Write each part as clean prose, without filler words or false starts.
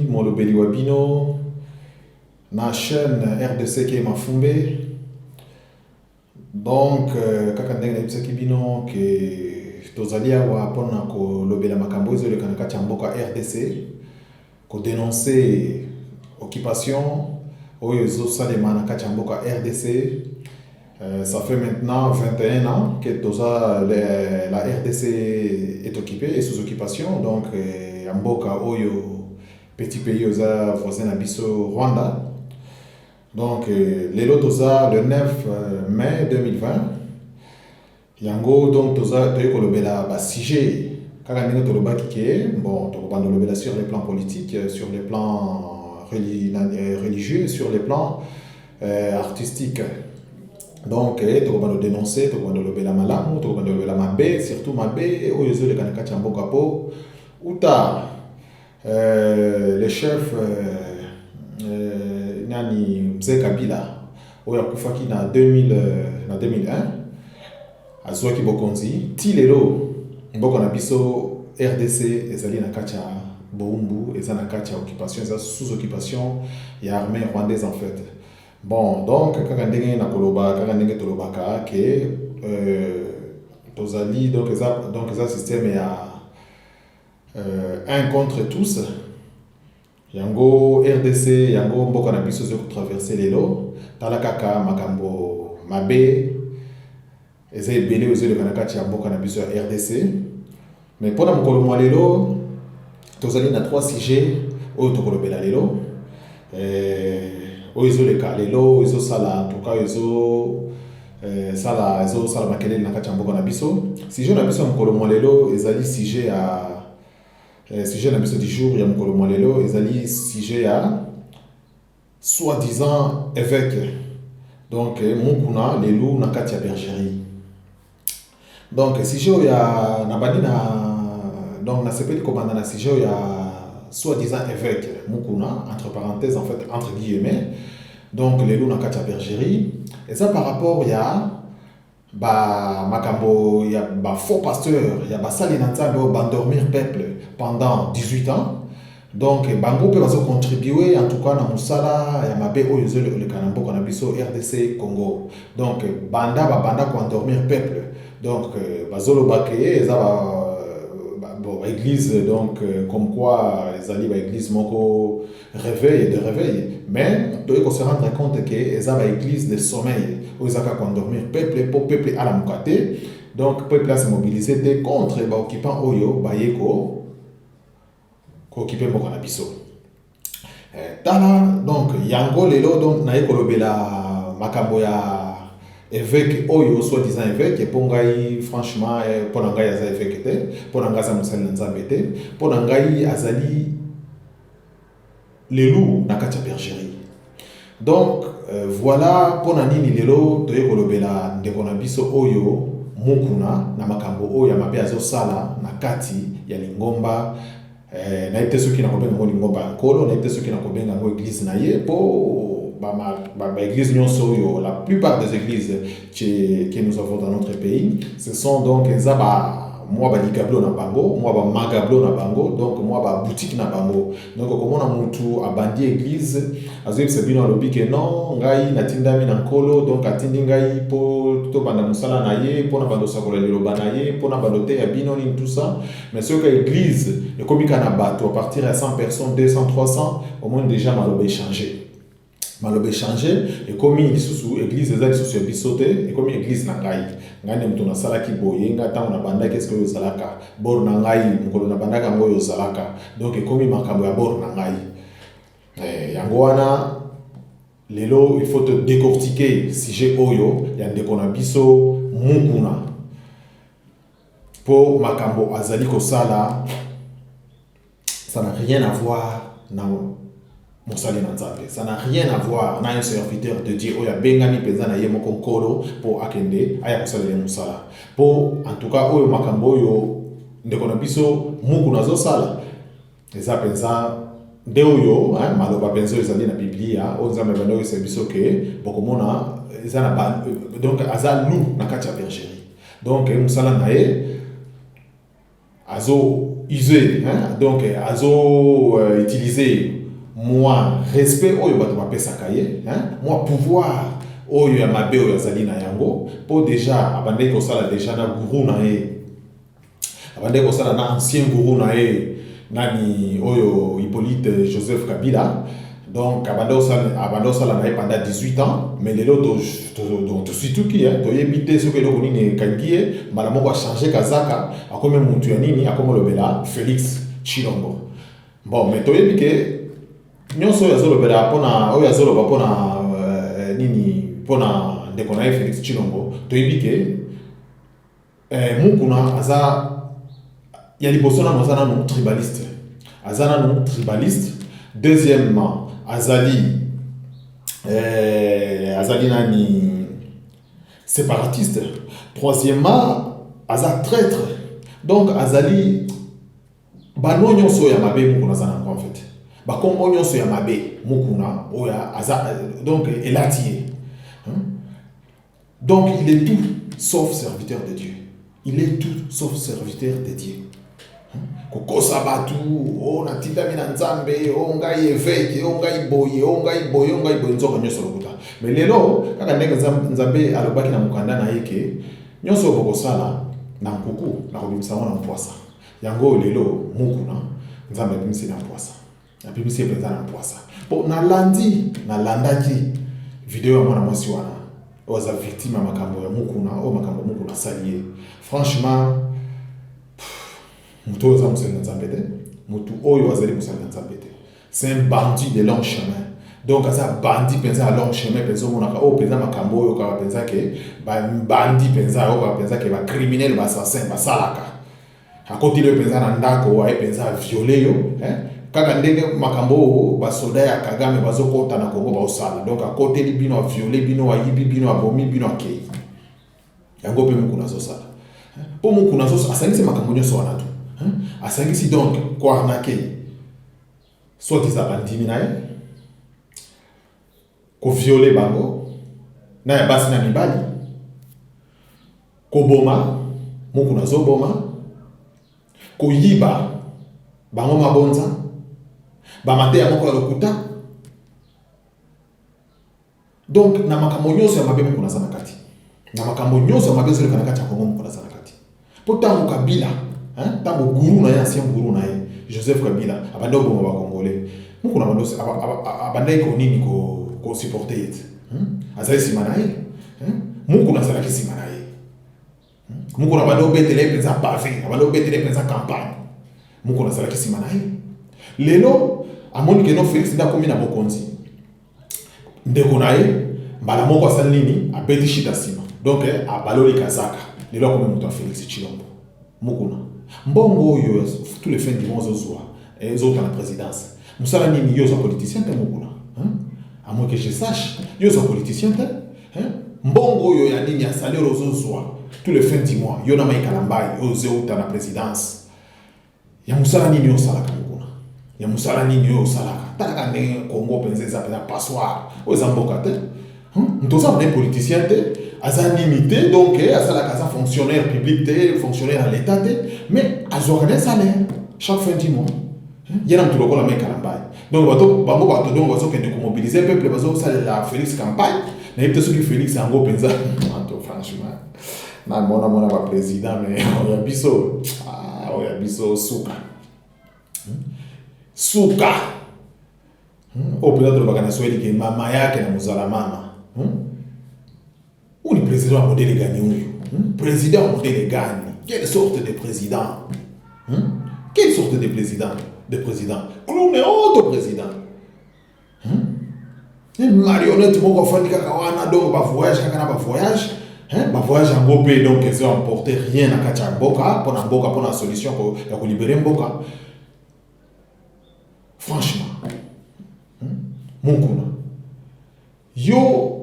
molobeli wabino na chaîne RDC qui est Mafumbe. Donc kaka ndenge nayebisaki bino ke tozali awa mpona kolobela makambo ezoleka na kati ya mboka RDC kodenonce occupation oyo ezosalema na kati ya mboka RDC. Ça fait maintenant 21 ans que la RDC est occupée et sous occupation. Donc, Mboka Oyo, petit pays voisin Abisso, Rwanda. Donc, l'élo toza le 9 mai 2020. Yango, donc, toza kolobela ba sujet. Kaka ndenge toloba kike, bon, tokobanda lobela sur les plans politiques, sur les plans religieux, sur les plans artistiques. Donc, tu vas dénoncer, tu vas le malamu, tu vas le mabé, surtout mabé, ou les autres qui ont kapo, ou ta le chef Nani Mzee Kabila, ou ya kufaki na 2001, azwa ki bokonzi, tilelo, mboko na biso RDC ezali na kacha Boumbu, ezali na kacha occupation, ezali sous occupation, ya armée rwandaise en fait. Bon, donc, kaka ndenge na koloba, kaka ndenge tolobaka ke tozali donc eza système ya un contre tous. Yango RDC, yango mboka na biso zo traverser lelo, tala kaka makambo mabe eza ebele ozo le kati ya mboka na biso ya RDC. Mais pona mokolo mwa lelo tozali na trois sujets oyo tokolobela lelo. Oizo le kalelo, oizo sala, en tout cas oizo sala makelele na kati ya mboka na biso. Sujet na biso ya mokolo mwa lelo ezali sujet na biso du jour ya mokolo mwa lelo ezali sujet ya soi-disant évêque. Donc mukuna lelu na kati ya bergerie. Donc sujet ya na bandi na donc na sepeli komanda na sujet ya soi-disant évêque mukuna, entre parenthèses en fait, entre guillemets. Donc les loups na katia bergerie. Et ça par rapport ya makambo ya faux pasteur, ya sali na nzambe bandormir peuple pendant 18 ans. Donc bango pe bazo contribuer en tout cas na musala ya mabe oyo zo le kanambo kana biso RDC Congo. Donc banda ko endormir peuple. Donc bazolo bakeye eza bon, église, donc, comme quoi, les alliés de l'église, moko réveil et de réveil. Mais, tu dois se rendre compte que les église de sommeil, où ils ont dormir, peuple à la mokate. Donc, peuple a se mobilisé contre les occupants Oyo, Bayeko, qui occupent Mokanabiso. Tala, donc, Yango, Lelo, donc, Naye Kolobela, Makamboya, évêque oyo soi-disant évêque pour ngai franchement pour ngai aza évêque te pour ngai za musali nzambe te pour ngai azali lelu na kati ya bergerie. Donc voilà pour nini lelo toye kolobela ndeko na biso oyo mukuna na makambo oyo mabe azo sala na kati ya lingomba na ite soki na kobenga ngo lingomba ya nkolo na ite soki na kobenga ngo église na ye po église la plupart des églises que nous avons dans notre pays, ce sont donc moi ligablo na bango, moi magablo na bango, donc moi boutique na bango. Donc comme on a mutu abandi église, azoyeb sebino lobi que non, ngai natindami na nkolo, donc atindi ngai po to banda musala na ye, po na bando sakola liloba na ye, po na balote ya bino ni tout ça. Mais ce que l'église, et comme il y a bateau à partir de 100 personnes, 200, 300, au moins déjà malobe changé. Malobe changé et comme il sous église ezali sous bisote et comme église na ngai ngane mtu na sala ki boye ngata na banda qu'est-ce que zalaka bor na ngai mukolo na banda ka ngoyo zalaka donc et comme makambo ya bor na ngai yango wana lelo il faut te décortiquer sujet oyo ya ndeko na biso mukuna pour makambo azali ko sala ça n'a rien à voir na ça n'a rien à voir na un serviteur de Dieu oya bengani penza na yemo konkolo pour akende aya kosala le musala pour en tout cas oyo makambo oyo ndeko na biso muku nazo sala eza penza de oyo maloba penza ezali na Biblia onzambe bando yo biso ke bokomona eza na donc aza loup na kati ya bergerie donc musala na ye azo usé, hein? Donc azo utiliser moi respect oyo bato bapesa kaye, hein? Moi pouvoir oyo ya mabe oyo azali na yango po déjà abandé kosala déjà na guru na ye, abandé kosala na ancien guru na ye nani oyo Hippolyte Joseph Kabila. Donc abandé kosala na ye pendant 18 ans, mais les autres to surtout qui hein, to yebite ce que le konini kangie mbala moko a changé kazaka akome muntu ya nini akome lobela Félix Tshilombo. Bon, mais to yebike nyonso ya zolo bela pona oyo ya zolo pona nini pona ndeko na Félix Tshilombo to yebike mukuna aza ya liboso na mozana no tribaliste. Azana no tribaliste. Deuxièmement, azali nani séparatiste. Troisièmement, aza traître. Donc azali bano nyonso ya mabe mukuna zana en fait. Ba kombo nyonso ya mabe mukuna oya aza donc elatier. Donc il est tout sauf serviteur de Dieu. Il est tout sauf serviteur de Dieu. Kokosa batu o na tita mina nzambe o ngai eveke o ngai boye nzoka nyoso lokuta. Mais lelo kaka ndenge nzambe alobaki na mukanda na yeke nyoso bokosala na nkuku na kobimisa na mpwasa. Yango lelo mukuna nzambe bimisi na mpwasa. Na bimisi penza na mpwasa. Po na landaki video ya mwana mwasi wana oza victime ya makambo ya mukuna o makambo mukuna salier. Franchement mutu oza musali na nzambe te, mutu oyo azali musali na nzambe te. C'est un bandit de long chemin. Donc aza bandit penza à long chemin penza monaka o penza makambo oyo kaka penza ke ba bandit penza oyo kaka penza ke ba criminel ba assassin ba salaka. Akoti le penza na ndako ay penza violer yo, hein? Kaka ndenge makambo ba soda ya Kagame bazokota na Kongo ba osala. Donc akoti li bino a violer bino a yibi bino a bomi bino a kei. Yango pe mukuna zo sala. Po mukuna zo asangisi makambo nyoso wana tu. Asangisi donc ko arnaquer soit des abandimi na ye ko violer bango na ya basi na mibali ko boma mukuna zo boma ko yiba bango mabonza ba mateya moko ya lokuta. Donc na makambo nyonso ya mabe mukuna sana kati na makambo nyonso ya mabe zole kana kati ya Kongo mukuna sana kati pourtant Kabila hein tango guru na ye ancien guru na ye Joseph Kabila abanda obongo ba congolais mukuna bandosi abanda ko nini ko supporter it azali sima na ye mukuna sala kisima na ye mukuna bando betele penza pavé abanda betele penza campagne mukuna sala kisima na ye lelo amoni ke no Félix nda komi na bokonzi ndeko na ye mbala moko asali nini abeti shita sima donc abaloli kazaka lelo komi mutu a Félix Tshilombo mukuna mbongo oyo tous les fins du mois zozwa ezota na présidence musala nini yo za politicien te mukuna à moins que je sache yo za politicien te mbongo oyo ya nini ya salaire zozwa tous les fins du mois yo na mai kalambai ozota na présidence ya musala nini yo sala mukuna ya musala nini yo sala taka ndenge Kongo penza za pena passoire oza mboka te ntoza na politicien te aza limité donc asala kaza fonctionnaire public te fonctionnaire à l'état te mais azwa un salaire chaque fin du mois yena mtu lokola mai kalambai donc bato donc bazo kende ko mobiliser peuple bazo sala la Félix campagne na yebte soki Félix yango penza anto franchement na mona ba président mais oya biso suka au peut-être bakana sweli ke mama yake na muzala mama ou le président modèle gagné président modèle gagne quelle sorte de président quelle sorte de président clown et autre président une marionnette moko fandika kawana donc ba voyage ba voyage en gopé donc ils ont emporté rien à kacha mboka pour la solution ya ko libérer mboka franchement mukuna yo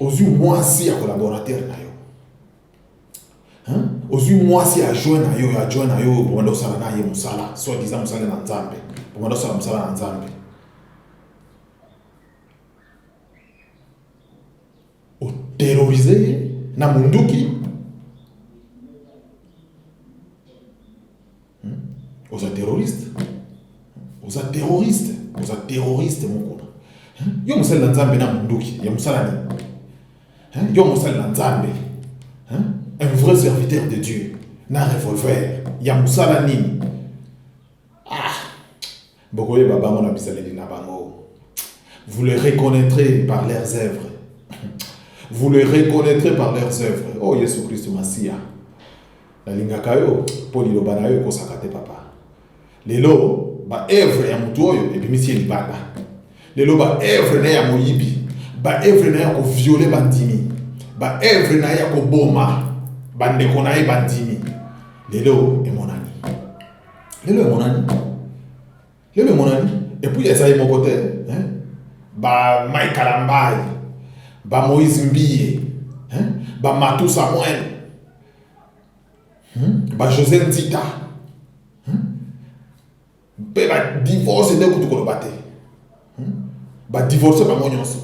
ozwi mwasi ya collaborateur na yo ozwi mwasi ya joint na yo bomanda osala na ye musala soit disant musala na nzambe bomanda osala musala na nzambe o terroriser na munduki Vous êtes terroriste. Vous êtes terroriste. Vous êtes terroriste, mon gars. Yo musali na nzambe na munduki ya musala ni yo musali na nzambe un vrai serviteur de Dieu na revolver ya musala nini bokoye babango na bisaleli na bango. Vous les reconnaîtrez par leurs œuvres. Vous les reconnaîtrez par leurs œuvres. Oh Yesu Christ Masia la lingaka yo poli lo bana yo ko sakate papa lelo ba œuvre ya mutu oyo ebimisi libanda. Lelo ba evre na ya moyibi, ba evre na ya ko violer bandimi, ba evre na ya ko boma, ba ndeko na ye bandimi. Lelo e monani. Lelo e monani. Lelo e monani. Et puis ça y mon côté, ba Mike Kalambai, ba Moïse Mbiye, ba Matou Samuel, ba José Ntita. Ba divorce de kutu ko baté. Ba divorcer ba monyonso.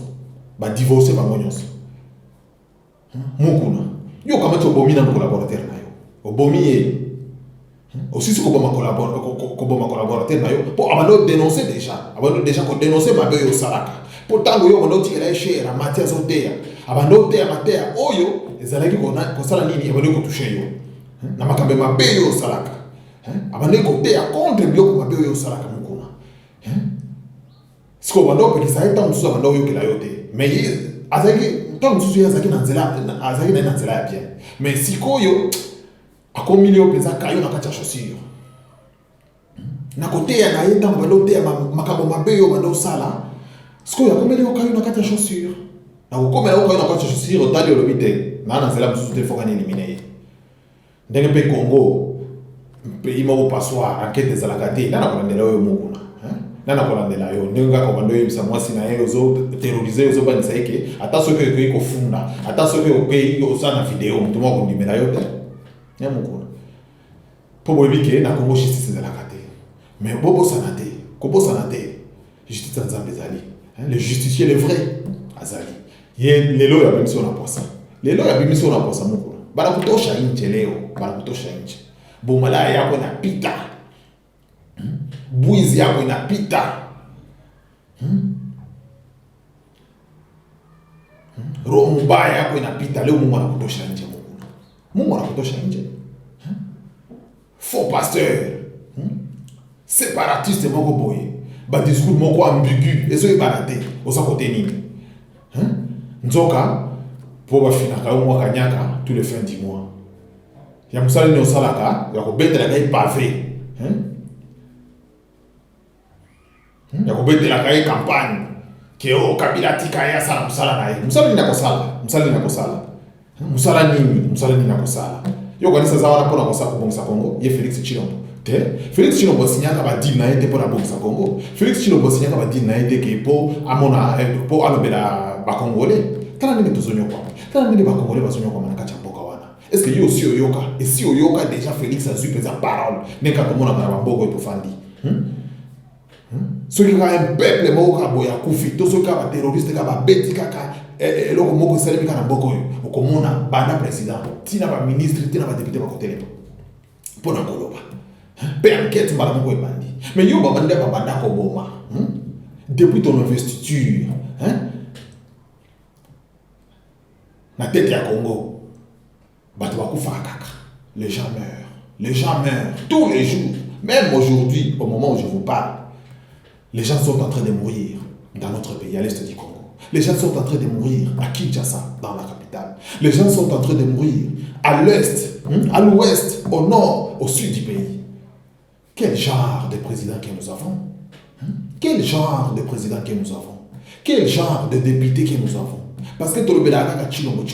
Ba divorcer ba monyonso. Mukuna. Yo kama to bomi na collaborateur na yo. Obomi aussi ko boma collaborateur na yo. Pour abando dénoncer déjà. Abando déjà ko dénoncer ma yo salaka. Pourtant yo mondo tikela cher Mathias Otea. Abando Otea Matea oyo ezalaki ko sala nini abando ko toucher yo. Na makambe mabe yo salaka. Abando ko Otea contre bio mabe yo salaka mukuna. Siko bando pe kisa eta mususu bando yo kila yote. Mais azaki tant mususu yazaki na nzela azaki na nzela ya bien. Mais siko yo akomi leo peza kayo na kati ya chaussure. Na kote ya na eta bando te makambo mabe yo bando sala. Siko ya akomi leo kayo na kati ya chaussure. Na ukome leo kayo na kati ya chaussure otali olobite na nzela mususu te foka ni éliminer. Ndenge pe Congo pays moko passoire enquête za la kate na kolandela yo mukuna. Nana kolandela yo ndinga ko bando yebisa mwasi na ye ozo terroriser ozo banisa yeke ata soki ko ko funda ata soki ko ko sana video mtu moko ndimela yote ya mukuna po boyebike na Congo justice za la kate mais bobo sanate ko bo sanate justice nzambe zali le justicier le vrai azali ye lelo ya bimisi na posa lelo ya bimisi na posa mukuna bana kutosha nje leo bana kutosha nje bomala yako na pita buizi yako inapita. Roho mbaya yako inapita. Leo Mungu anakutosha nje Mungu. Mungu anakutosha nje. Faux pasteur. Séparatiste moko boye. Ba discours moko ambigu. Ezo ibanate. Oza kote nini. Nzoka po ba finaka yo mwa kanyaka tous les fins du mois. Ya musala ni osalaka ya ko betela kai pavé. Ya kubetela kai campagne keo Kabila tika ya sala musala na ye musala ni nakosala musala nini nakosala yo kanisa za wana pona kosa kubongisa Congo ye Félix Tshilombo te Félix Tshilombo sinyaka ba deal na yete pona bongisa Congo Félix Tshilombo sinyaka ba deal na yete ke po amona po alobela ba Congolais tala nini tozonyo kwa tala nini ba Congolais bazonyo kwa manaka cha mboka wana est-ce que yo si oyoka et si oyoka déjà Félix a zupe za parole neka komona kana mboko etofandi ceux qui ont un peuple moka boya kufi to ceux qui ont terroriste ka ba beti kaka eloko moko salemi kana mboko yo okomona banda président tina ba ministre tina ba député ba kotele pona koloba pe enquête mbala moko ebandi mais yo ba banda ko boma depuis ton investiture na tête ya Congo bato ba kufa kaka les gens meurent tous les jours même aujourd'hui au moment où je vous parle. Les gens sont en train de mourir dans notre pays, à l'est du Congo. Les gens sont en train de mourir à Kinshasa, dans la capitale. Les gens sont en train de mourir à l'est, à l'ouest, au nord, au sud du pays. Quel genre de président que nous avons? Quel genre de président que nous avons? Quel genre de député que nous avons? Parce que tout le monde a Tshilombo.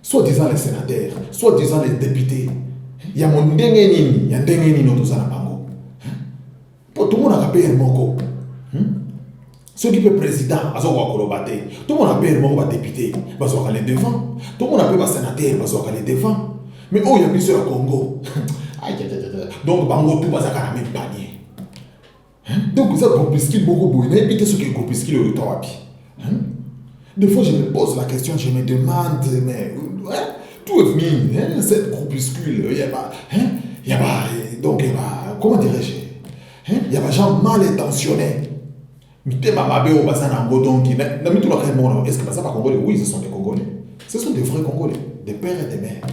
Soit-disant les sénateurs, soit-disant les députés. Il y a mon dengenini, il y a dengenini dans la bango. Tout le monde a payé un moko. Ceux qui peuvent président, ils ont colobaté. Tout le monde a payé un moko député, ils ont aller devant. Tout le monde a payé un sénateur, ils ont aller devant. Mais oh, il y a mis sur le Congo. Donc, bango tout va à même panier. Donc, vous avez compris beaucoup. Il y a évité ce qui est compris qu'il est au des fois, je me pose la question, je me demande, mais tout est venu, cette groupuscule, il y a pas donc, comment dirais-je, il y a des gens mal intentionnés. Donc, est-ce que ça pas Congolais? Oui, ce sont des Congolais. Ce sont des vrais Congolais, des pères et des mères.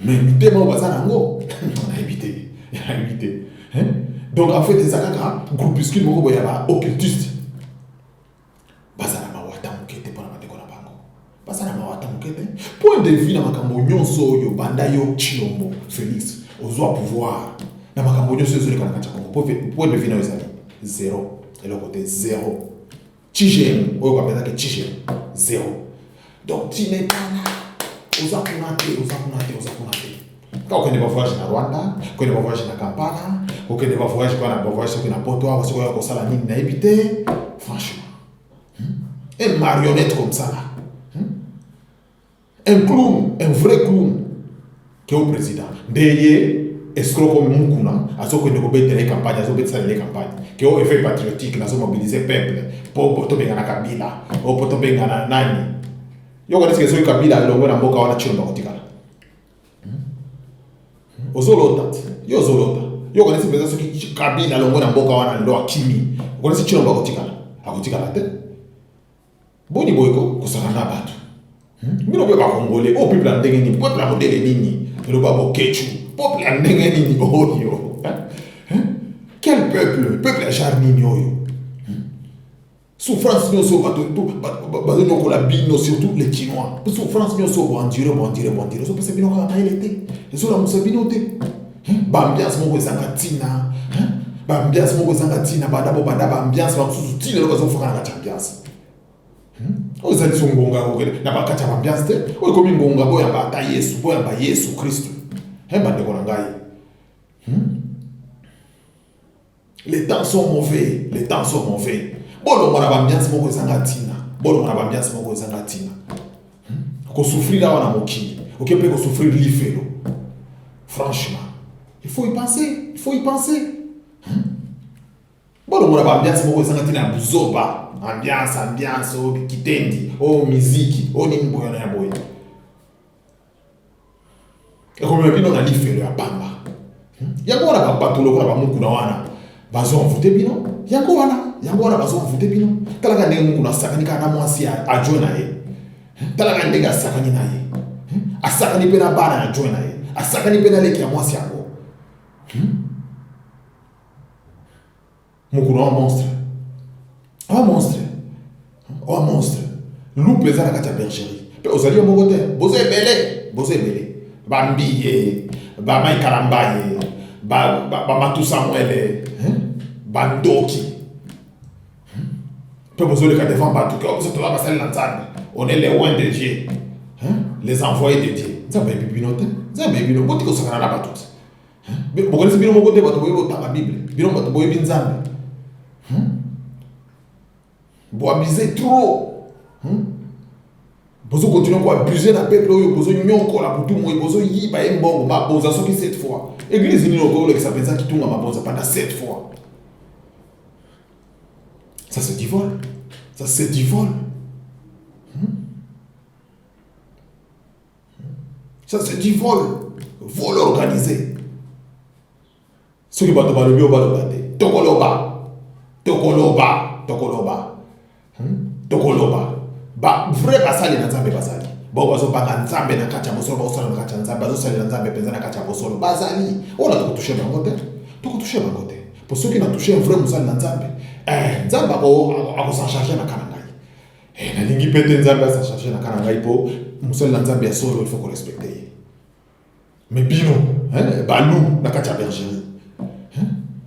Mais on a évité. Donc, en fait, les groupuscules occultistes. Point de vue na makambo nyonso yo banda yo Chilombo Félix ozwa pouvoir na makambo nyonso zo lekana kacha Congo point de vue na ezali zéro et le côté zéro Tigem oyo kapeza ke Tigem zéro donc tu n'es pas là oza kunate quand on est pas voyage na Rwanda quand on est pas voyage na Kampala quand on est pas voyage quand on a voyage na Poto parce qu'on a sala nini na éviter franchement une marionnette comme ça là. Un clown, un vrai clown, qui est au président. D'ailleurs, escroc comme Mukuna, à ce qu'on ne peut pas les campagnes, à ce qu'on peut pas les campagnes, qui est au effet patriotique, à ce mobiliser le peuple, pour tomber dans la Kabila, pour tomber dans la Nani. Yo connais que ce Kabila, le monde a beaucoup à Chilombo Kotika. Ozolota, yo Zolota. Yo connais que ce Kabila, le monde a beaucoup à Loa Kimi. Vous connaissez Chilombo Kotika, à Kotika la tête. Boni boyko, ko sakana batu. Mino pe ba Congolais, o peuple ndenge nini, peuple a modèle nini, le babo kechu, peuple a ndenge nini oyo. Quel peuple? Peuple a genre nini oyo. Souffrance nous so bato no la bino surtout les Chinois. Souffrance nous so bandire. So parce que bino ka elete. So la musabino te. Ba ambiance moko ezangatina. Ba ambiance moko ezangatina ba dabo ba ambiance ba susu tile lo bazo fokana ka ambiance. Ozali songonga okele na bakata ambiance te o komi ngonga boya ba ta Yesu boya ba Yesu Christ ba ndeko na ngai les temps sont mauvais bolo mona ba ambiance moko ezangatina ko souffrir là wana mokili okepe ko souffrir lifelo franchement il faut y penser bolo mona ba ambiance moko ezangatina buzoba ambiance o kitendi o muziki o nini boya na boya et comme bino na lifelo ya pamba yango wana ba patulo ko na ba muku na wana bazo envoûter bino yango wana bazo envoûter bino talaka ndenge muku na sakani kana mwasi a joina ye talaka ndenge sakani na ye asakani pe na bana ya joina ye asakani pe na leki ya mwasi yango muku na monstre. Oh monstre. Loup pesa na kati ya bergerie. Pe ozali moko te. Bozo ebele. Ba mbiye, ba mai karambaye, ba matu Samuel, ba ndoki. Pe bozo le ka devant batu ke ozo to ba sali na nzambe. On est les loin de Dieu. Les envoyés de Dieu. Nzambe bibino te. Nzambe bibino boti ko sakana na batu. Bokolisi bino moko te bato boyo ta Bible. Bino bato boyo binzambe. Vous abusez trop. Vous continuez à abuser la peuple, vous nyonko la butu moi, vous yiba mbongo ma boza soki 7 fois. Église ni lokolo que ça fait ça qui tunga ma boza pendant 7 fois. Ça c'est du vol. Ça c'est du vol. Vol organisé. Ce qui va te parler au bas de bate. Tokoloba ba vrai basali na nzambe basali bo bazo banga nzambe na kacha bosolo bosolo na kacha nzambe bazo sali na nzambe penza na kacha bosolo basali ona toucher bango te pour ceux qui n'a touché un vrai musali na nzambe nzambe ako s'en charger na kanangai na lingi pete nzambe s'en charger na kanangai po musali na nzambe ya solo il faut qu'on respecte mais bino balu na kacha bergerie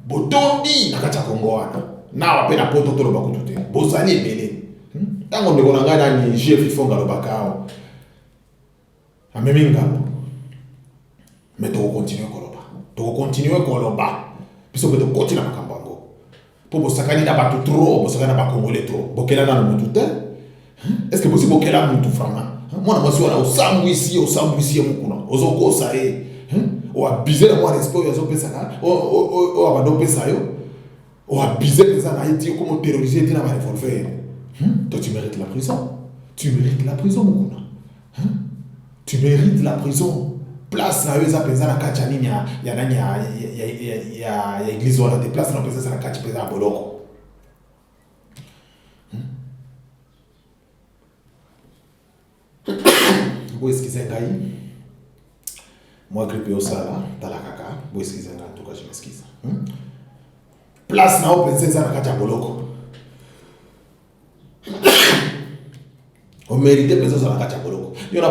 botombi na kacha Kongo wana na wapena poto tolo bakutute bozali ebele tango ndeko na ngai nani chef fonga lobakao amemi ngambo mais to continuer koloba biso beto continue makambo ngo po bosakani na batu trop bosakani na bakongole trop bokela na mutu te est-ce que possible bokela mutu frama mwana mwasi wana osambwisi mukuna ozokosa o abuser na moi respect yo zopesa ka o abado pesa yo o abuser pesa na iti comme terroriser tina ba revolver. Toi, tu mérites la prison. Mukuna. Tu mérites la prison. place na yo eza penza na kati ya nini ya nani ya église wana te, place na penza na kati penza ya boloko. Bo eskize ngai moi grippe au sala tala kaka bo eskize ngai, en tout cas je m'excuse. Place na penza na kati ya boloko. O mérité penza na kati ya boloko. Yo na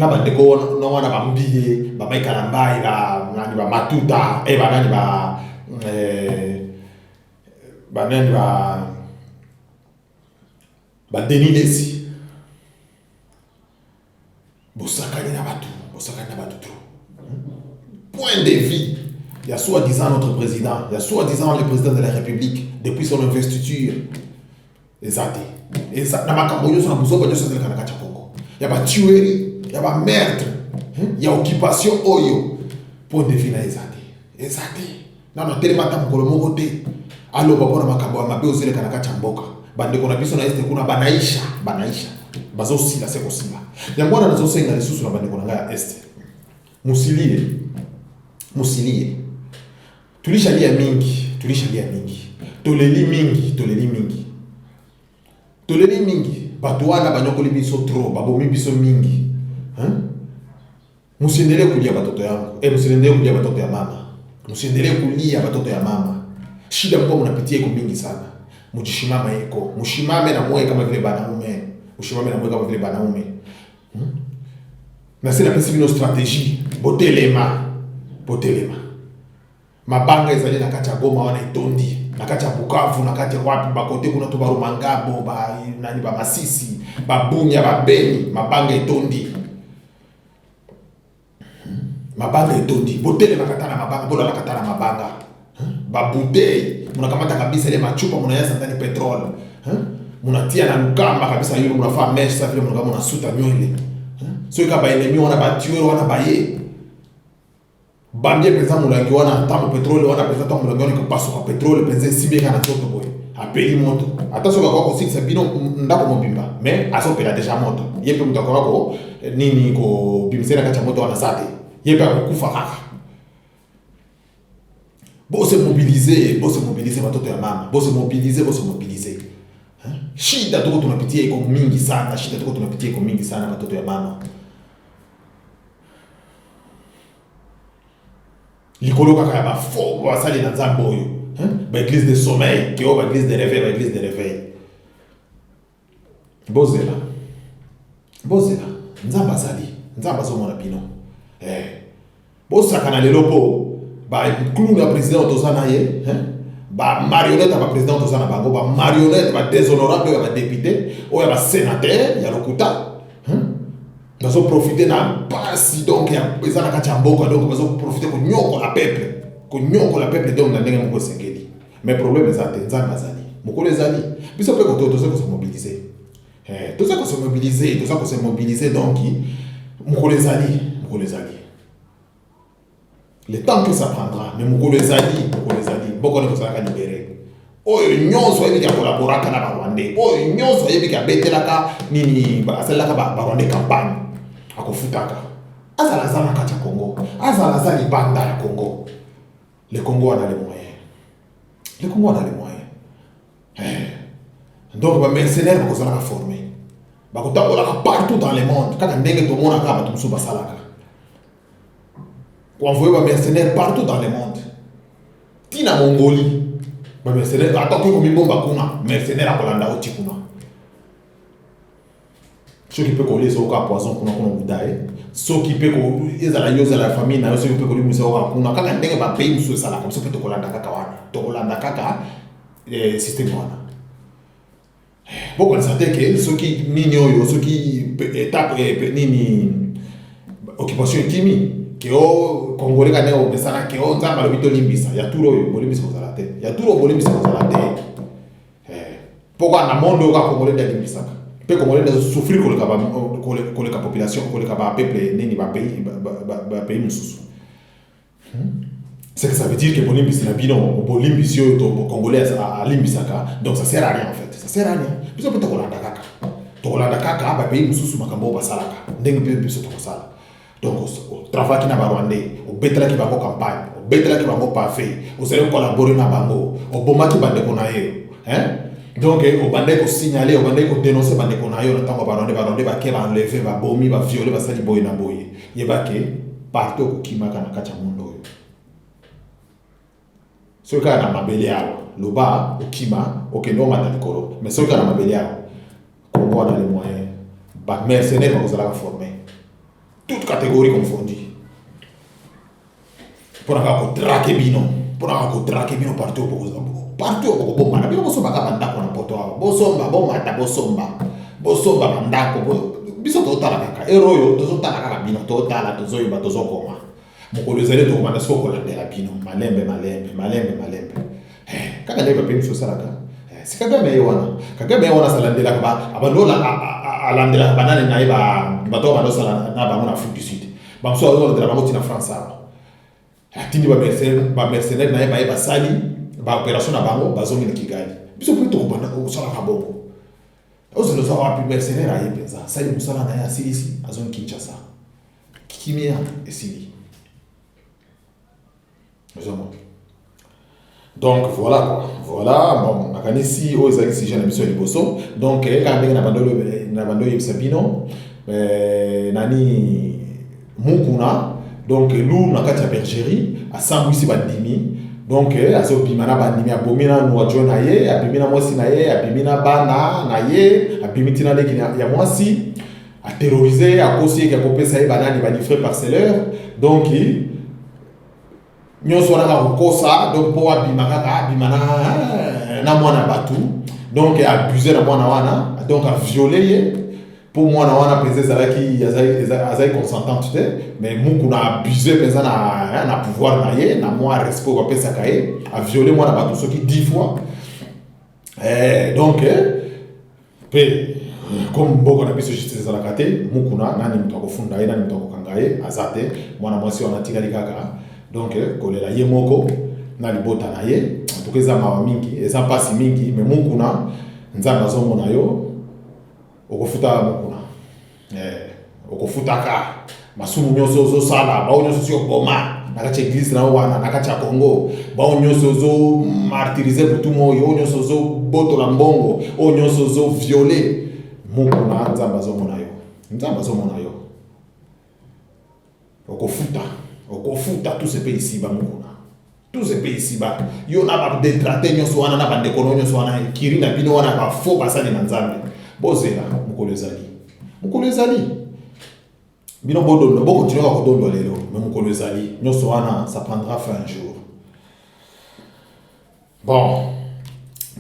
ba ndeko na wana ba mbiye ba maikala mbai nani ba matuta ba nani ba denilesi bosakani na batu trop. Point de vue, il y a soi-disant notre président, il y a soi-disant le président de la République depuis son investiture. Exact. Et ça na makambo yo na buzoba yo sozela kana kacha Congo. Il y a pas tuerie, il y a pas meurtre, il y a occupation oyo. Point de vue na exact. Na telema ta mukolo moko te. Alo babo na makambo mabe ozele kana kacha mboka. Bande kona biso na este kuna banaisha. Bazo sila seko sila. Yango na nazo senga lisusu na bande kona ngaya este. Musilie. Tulishalia mingi. Toleli mingi. Batu wana banyokoli biso trop, babomi biso mingi. Musiendele kulia batoto yangu. Musiendele kulia batoto ya mama. Musiendele kulia batoto ya mama. Shida mko mnapitia iko mingi sana. Mujishimama iko. Mushimame na mwe kama vile banaume. Na sina pesi bino stratégie. Botelema. Mabanga ezali na kati ya Goma wana itondi. Na kati ya Bukavu, na kati ya wapi bakote kuna to Barumangabo, nani ba Masisi, Babunya, Babeni, mabanga itondi. Botele makatana mabanga, bola nakatana mabanga. Babudei, munakamata kabisa ile machupa munayasa ndani petrol. Munatia na lukamba kabisa yule munafaa mesh sasa vile munasuta nywele. So ikaba enemy wana batuwe wana baye. Bambie pesa mulangi wana tamu petrole wana pesa tamu mulangi wana kupaso kwa petrole penze sibeka na toto boy. Apeli moto. Ata soka kwa 6 bino ndako mobimba. Mais aso pela deja moto. Yepe mutako wako nini ko bimsera kacha moto wana sate. Yepe akufa kaka. Bose mobiliser watoto ya mama. Bose mobiliser. Shida tuko tunapitia iko mingi sana watoto ya mama. Likolo kaka ya bafo basali na nzambo oyo. Ba église de sommeil, ki o ba église de réveil. Bozela. Nzamba zo mona bino. Bosaka na lelo po ba clou na président tozana ye, ba marionnette ba président tozana bango, ba marionnette ba déshonorable ba député, o ya ba sénateur ya lokuta. Bazo profiter na pasi donc ya bezana kati mboka, donc bazo profiter ko nyoko la peuple donc na ndenge moko sengeli. Mais problème ezate nzamba azali. Mokolo ezali. Biso pe ko tozo ko se mobiliser. Tozo ko se mobiliser donc mokolo ezali. Le temps que ça prendra, mais mokolo ezali, boko ne kozala ka libérer. Oyo nyonso yebi ka collaborer kana ba Rwandais. Oyo nyonso yebi ka betelaka nini ba asalaka ba Rwandais campagne. Akofutaka. Azala zana kati ya Congo. Azala zali banda ya Congo. Le Congo a les moyens. Donc ba mercenaires ba kozala ka former. Ba kotabola partout dans le monde. Kaka ndenge to mona ka ba tumsu basalaka. Pour envoyer des mercenaires partout dans le monde. Tina Mongolie, des mercenaires, attends que bomba kuna, mercenaires à Kolanda au Tikuna. Ceux qui peuvent coller sur le poison kuna boudaye, ceux qui peuvent coller la famille, ceux qui peuvent coller sur le kuna, quand on est pays monsieur sala comme ça peut te Kolanda kakawana, to Kolanda kaka système wana. Beaucoup de certains que ceux qui minyo, ceux qui étape nini occupation intime. Keo Congolais kana o besana keo nzamba lo bito limbisa ya turo yo bolimbisa kozala te pourquoi na monde ka Congolais de limbisa pe Congolais de souffrir ko le population ko le peuple nini ba pays mususu c'est que ça veut dire que bolimbisa na bino bolimbisa yo to Congolais a limbisa ka donc ça sert à rien en fait biso peut to kolanda kaka ba pays mususu makambo basalaka ndenge pe biso to kosala. Donc, au travail qui n'a pas rwandais, au bétala qui va en campagne, au bétala qui va en parfait, vous allez collaborer dans bango, au boma qui va déconnailler. Hein? Donc, au bandé qu'on signaler, au bandé qu'on dénoncer, bandé qu'on aille, on entend qu'on va rwandais, va enlever, va bomi, va violer, va sali boy na boy. Il va que partout au kimaka na kacha mundo. Ce cas na mabele awa, le bas, au kima, au keno matalikoro. Mais ce cas na mabele awa, qu'on voit dans les moyens, bah mercenaires qu'on vous allez former. Toutes catégories confondues. Pour avoir traqué bino, pour avoir traqué bino partout pour vous. Partout pour vous. Mana bino bosomba ka bandako na poto awa. Bosomba bomata bosomba. Bosomba bandako. Biso to tala kaka. Eroyo to tala kaka bino to tala to zoyiba to zokoma. Mokolo zele to komanda soko la ndela bino. Malembe. Kaka ndeba pe mso salaka. Si Kagame yewana. Kagame yewana salandela ka abandola alandela banane na iba bato ba dosala na bango na Afrique du Sud. Ba mso azo de la bango na France aba. Atindi ba mercenaire na iba sali ba opération na bango bazongi na Kigali. Biso plutôt ko bana ko sala ka bongo. Ozo loza wa pi mercenaire ayi penza. Sali musala na ya silisi azongi Kinshasa. Kimia esili. Donc voilà quoi. Voilà, bon, nakanisi o ezali si jeune mission liboso. Donc quand ndenge na bandolo yebisabino nani mukuna donc lu na kati ya bergerie asambwisi bandimi. Donc azo bimana bandimi abomina no ajona ye, abimina mwasi na ye, abimina bana na ye, abimitina leki ya mwasi, a terroriser, a kosi ke kopesa ye banani ba livrer parcellaire. Donc nyonso wana kokosa donc po abimaka abimana na mwana batu donc abuser na mwana wana donc a violer ye pour mwana wana penza zalaki azai consentante te mais muku na abuser penza na pouvoir na ye na moi respect ko pesa kaye a violer mwana batu soki 10 fois donc pe comme boko na biso justice zalaka te muku na nani mtu akofunda ye nani mtu akokanga ye azate mwana mwasi wana tikali kaka. Donc, kolela ye moko na libota na ye, tokeza mawa mingi, eza pasi mingi, mais mukuna nzamba zongo na yo okofuta mukuna. Okofutaka masumu nyoso zo sala, ba onyoso sio boma, na kati église na wana, na kati ya Congo, ba onyoso zo martyriser butu moyo, onyoso zo boto la mbongo, onyoso zo violer mukuna nzamba zongo na yo. Nzamba zongo na yo. Okofuta tous ces pays ici, tous ces pays ici, yo na ba détraté nyoso wana na ba ndekono nyoso wana kiri na bino wana ba fo basali na nzambe bozela mukolo ezali bino bodondo bo continuer ko dondo lelo mais mukolo ezali nyoso wana ça prendra fin un jour. Bon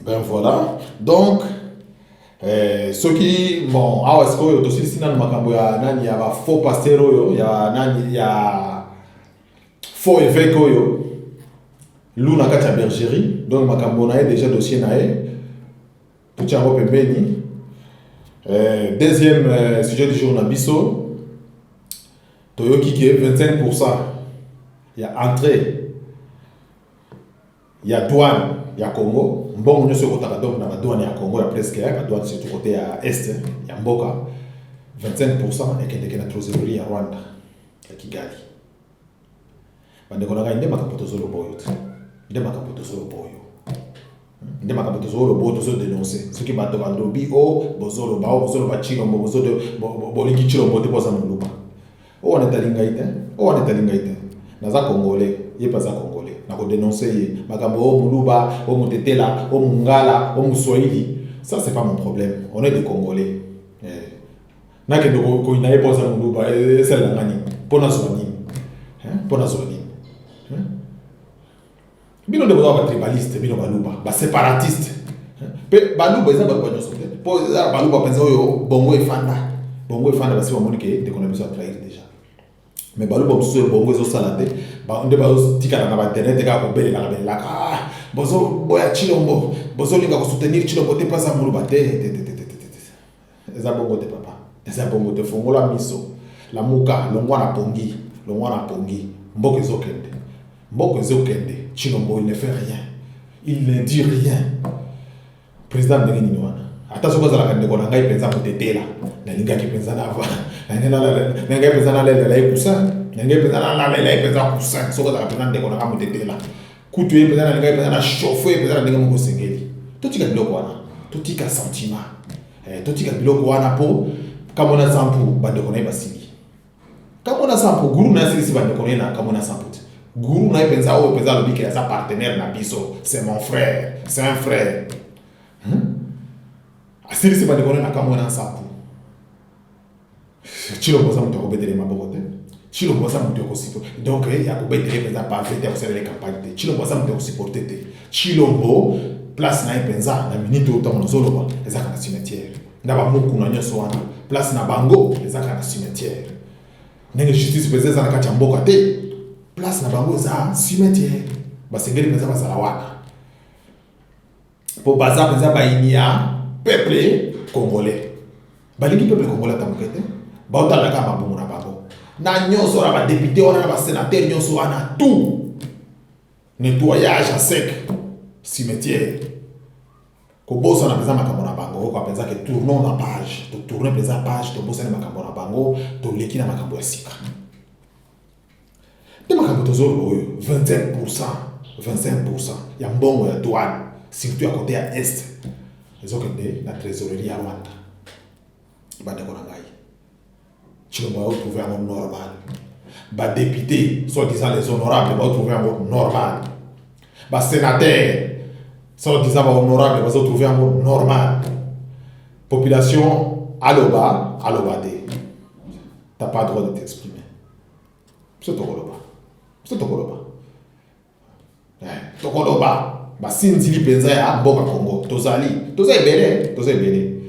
ben voilà donc ce qui bon awa est-ce que to sisi na makambo ya nani ya ba faux pasteur oyo ya nani ya faux évêque oyo lu na kati ya bergerie donc makambo na ye déjà dossier na ye puti yango pembeni. Deuxième sujet du jour na biso toyoki ke 25% ya entrée ya douane ya Congo mbongo nyonso ekotaka donc na badouane ya Congo ya presque ya badouane surtout côté ya est ya mboka 25% ekendeke na trésorerie ya Rwanda ya Kigali. Bande konaka inde makapoto zolo boyo inde makapoto zolo boyo inde makapoto zolo boyo to dénoncer ce qui bato bandobi o bozolo ba chilombo bozolo bolingi chilombo te poza muluba o wana talinga ite naza congolais ye pas za congolais na ko dénoncer ye makambo o muluba o mutetela o mungala o muswahili ça c'est pas mon problème, on est des congolais na ke ndoko ko inaye poza muluba c'est la ngani pona zoni pona zoni bino de ba tribaliste bino baluba ba séparatiste pe baluba eza ba nyoso te po eza baluba penza oyo bongo efanda basi ba monike de konabiso a trahir déjà mais baluba muso bongo ezo salate ba nde ba tika na ba internet ka ko bele na bele la bozo boya chilombo bozo linga ko soutenir chilombo te pas za muluba te eza bongo te papa eza bongo te fongola miso la muka longwa na pongi mboko ezokende Chilombo il ne fait rien, il ne dit rien. Président de Niniwana ata soko za la ndeko na ngai penza motetela na linga ki penza na va na ngai penza na la ekusa na ngai penza na la penza kusa soko za penza ndeko na motetela kutu ye penza na ngai penza na chauffer penza na ndenge moko sengeli totika biloko wana totika sentiment totika biloko wana po kamona sampu bandeko na basili kamona sampu guru na sisi bandeko na kamona sampu guru na penza o penza lobike ya sa partenaire na biso c'est mon frère c'est un frère asili si bandeko na kamona sampu chilo boza mutu akobetele maboko te chilo boza mutu akosipo donc ya kobetele penza pa fete akosala les campagnes chilo boza mutu akosiporter te chilombo place na penza na minute otango na zoloba ezaka na cimetière na ba muku na nyoso wana place na bango ezaka na cimetière ndenge justice penza za na kati ya mboka te place na bango za cimetière basengeli penza bazala wana po baza penza bainia peuple congolais balingi peuple congolais tamukete baotala ka mabumu na bango na nyoso na ba député wana na ba sénateur nyoso wana tout nettoyage à sec cimetière kobosa na penza makambo na bango ko penza ke tournons la page to tourner penza page to bosa na makambo na bango to leki na makambo ya sika de makambo to zolo 25% ya mbongo ya douane surtout à côté à est ezokende na trésorerie ya Rwanda bandeko na ngai chilombo ya trouver un mode normal ba député soi-disant les honorables va trouver un mode normal ba sénateur soi-disant ba honorable va trouver un mode normal population aloba te t'as pas le droit de t'exprimer c'est tokoloba basinzili penza ya mboka Congo tozali ebele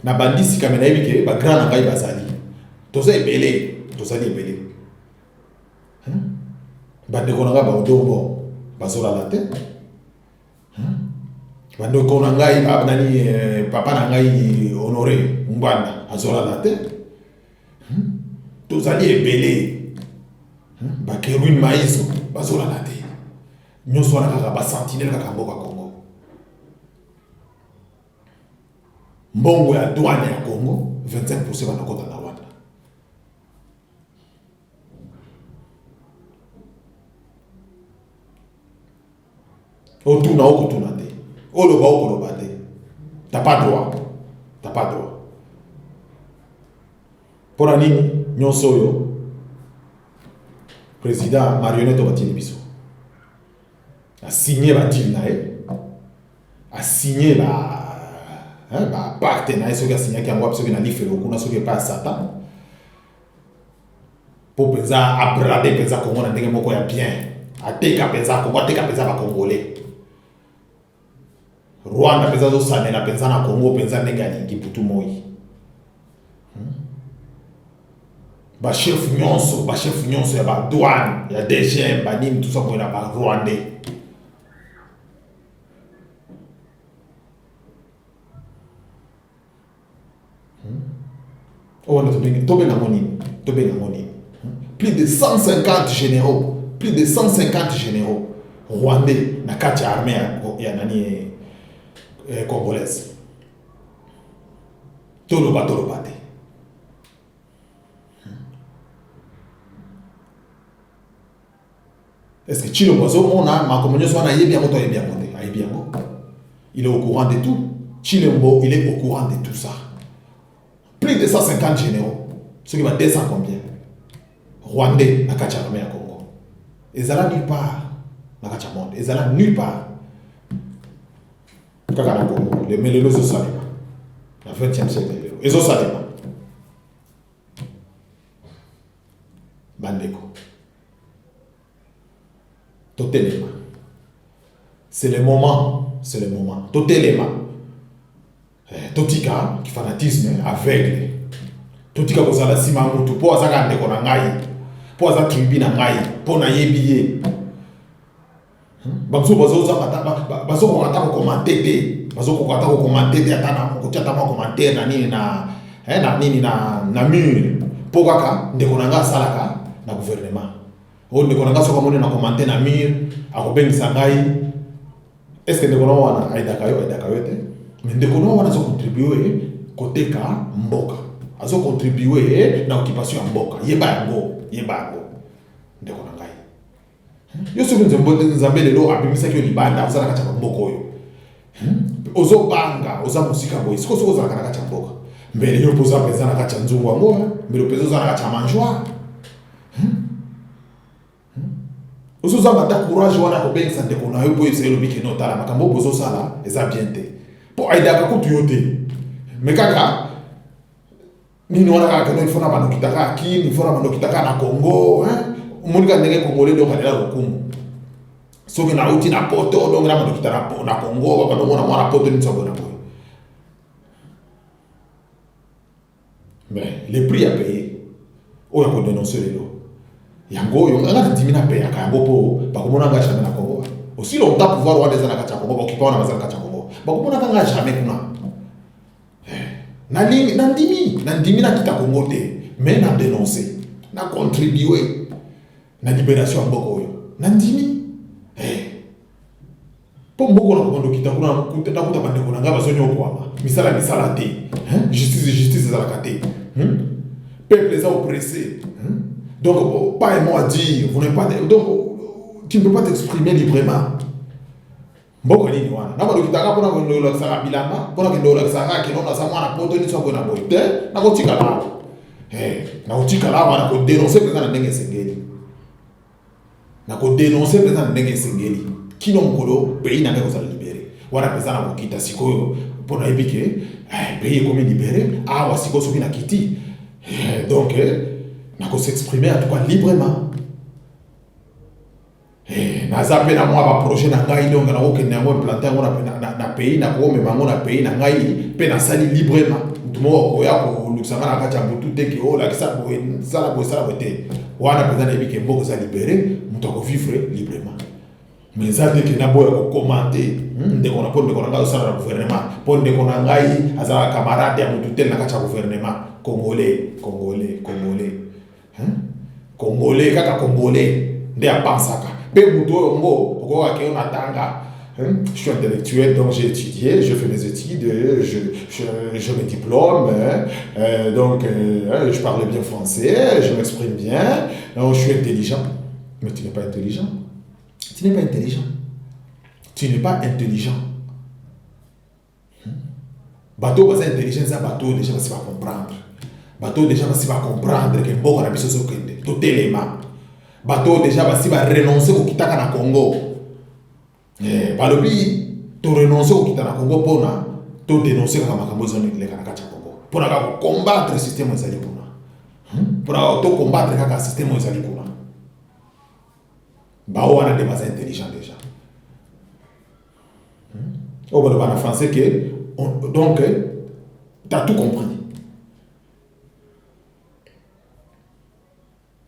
na bandisi kamena yebike ba grand na ngai bazali tozali ebele bandeko na ngai ba odongo bazolala te bandeko na ngai nani papa na ngai Honoré Mbanda azolala te tozali ebele ba Kerwin Maiso bazolala te nyonso wana kaka ba sentinelle kaka mboka Congo mbongo ya douane ya Congo 25% banakota na Rwanda okotuna te oloba te t'as pas droit pona nini nyonso oyo président marionnette batili biso a signé ba deal nae a signé ba partenaire soki a signé ki yango soki na lifelo kuna soki pa satan po penza abrade penza Congo na ndenge moko ya bien ateka penza Congo ateka penza ba congolais Rwanda penza zo sanela penza na Congo penza ndenge alingi putu moi ba chef nyonso ya ba douane ya DGM ba nini tout ça ko na ba Rwandais oh on plus de 150 généraux rwandais na kati ya armée ya nani congolaise toloba te est-ce que Chilombo on a ma communauté on a yebi yango to yebi yango il est au courant de tout Chilombo il est au courant de tout ça plus de 150 généraux ceux qui va 200 combien rwandais na kati ya armée ya Congo ezala nulle part na kati ya monde ezala nulle part kaka na Congo les melelo zo salema na 20e siècle ezo salema bandeko totelema c'est le moment totelema totika ki fanatisme aveugle totika kozala sima mutu po azaka ndeko na ngai po aza tribu na ngai po na yebiye bazo kata ko commenter te ata na kotia ta ma commentaire na nini na mur po kaka ndeko na ngai salaka na gouvernement o ndeko na ngai soka moni na commenter na mur akobengisa ngai est-ce que ndeko na wana aidaka yo te mais ndeko no wana zo contribuer côté ka mboka azo contribuer na occupation ya mboka yeba yango ndeko na ngai yo soki nzambe lelo abimisaki yo libanda ozala kati ya mboka oyo ozobanga oza mosika boye sikoyo soki ozalaka na kati ya mboka mbele yo mpoza mpenza na kati ya nzungu yango mbele mpenza oza na kati ya manjoire ozozanga ata courage wana kobengisa ndeko na yo mpo esa elobi keno otala makambo oyo bozosala eza bien te mpo aidaka kutu yo te me kaka nini wana kaka keno ifona bandokitaka akini ifona bandokitaka na Congo omonika ndenge congolais donc alela lokumu soki nauti na poto donc na bandokita na Congo bakandomona mwana poto nini sabona boye mais les prix à payer oyo akodénoncer lelo yango yo ngana ndimina payaka yango po bakomona nga jamais na Congo aussi longtemps pouvoir wana eza na kati ya Congo bakipa wana bazala kati ya Congo bakomona nga jamais kuna na ndimi na kita Congo te mais na dénoncer na contribuer na libération ya mboka oyo na ndimi po mboka na kondo kita kuna kuta bandeko na nga bazonyokwama misala te justice ezalaka te peuple eza oppressé. Donc, pas un mot à dire, vous n'avez pas donc tu ne peux pas t'exprimer librement. Mboko nini wana? Na balokitaka pona kondola saka bilamba, pona kondola saka kinona sa mwana poto ni soko na boite, na kotika la. Na kotika la wana ko dénoncer pesa na ndenge sengeli. Na ko dénoncer pesa na ndenge sengeli. Kino mkolo pays na ngeko za libérer. Wana pesa na kokita sikoyo pona ebike, pays comme libéré, wa sikoyo soki na kiti. Donc na ko s'exprimer en tout cas librement. Na zape na moi ba projet na ngai donc na ko kenya ngo planter ngo na pays na ko mema ngo na pays na ngai pe na sali librement. Tumo ko ya ko luxanga na kati ya butu te ki o la kisa bo sala bote. Wana pesa na ebike mboko za libérer, muto ko vivre librement. Mais ça dès que na boya ko commenter, ndeko na ponde ko na ngai sala na gouvernement, ponde ko na ngai azala camarade ya mutu tel na kati ya gouvernement congolais. Congolais kaka congolais nde apansaka pe muto ngo okoka ke on atanga je suis intellectuel donc j'ai étudié, je fais mes études, je me diplôme donc je parle bien français, je m'exprime bien, donc je suis intelligent. Mais tu n'es pas intelligent. Tu n'es pas intelligent. Bateau pas intelligent, ça bateau déjà va se comprendre. Bateau déjà va comprendre que bon on a besoin de kende tout élément. Bateau déjà va renoncer au kitaka na Congo. Balobi to renoncer au kitaka na Congo pona to dénoncer kama makambo zone ile kana kacha Congo. Pona ka combattre le système ezali kuna. Pona to combattre kaka système ezali kuna. Ba wana de base intelligent déjà. On va parler en français que donc tu as tout compris.